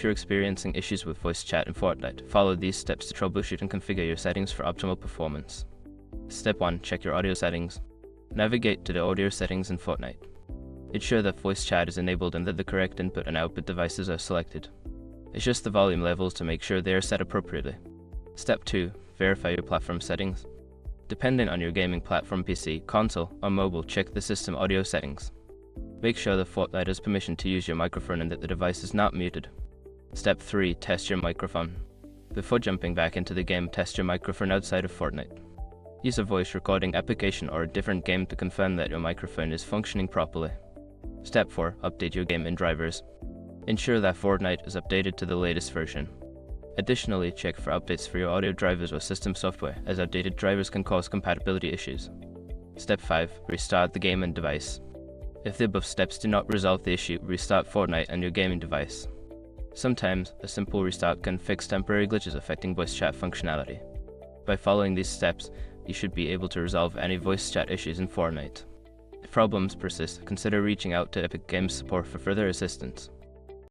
you're experiencing issues with voice chat in Fortnite, follow these steps to troubleshoot and configure your settings for optimal performance. Step 1. Check your audio settings. Navigate to the audio settings in Fortnite. Ensure that voice chat is enabled and that the correct input and output devices are selected. Adjust the volume levels to make sure they are set appropriately. Step 2. Verify your platform settings. Depending on your gaming platform PC, console, or mobile, check the system audio settings. Make sure that Fortnite has permission to use your microphone and that the device is not muted. Step 3. Test your microphone. Before jumping back into the game, test your microphone outside of Fortnite. Use a voice recording application or a different game to confirm that your microphone is functioning properly. Step 4. Update your game and drivers. Ensure that Fortnite is updated to the latest version. Additionally, check for updates for your audio drivers or system software, as outdated drivers can cause compatibility issues. Step 5. Restart the game and device. If the above steps do not resolve the issue, restart Fortnite and your gaming device. Sometimes, a simple restart can fix temporary glitches affecting voice chat functionality. By following these steps, you should be able to resolve any voice chat issues in Fortnite. If problems persist, consider reaching out to Epic Games support for further assistance.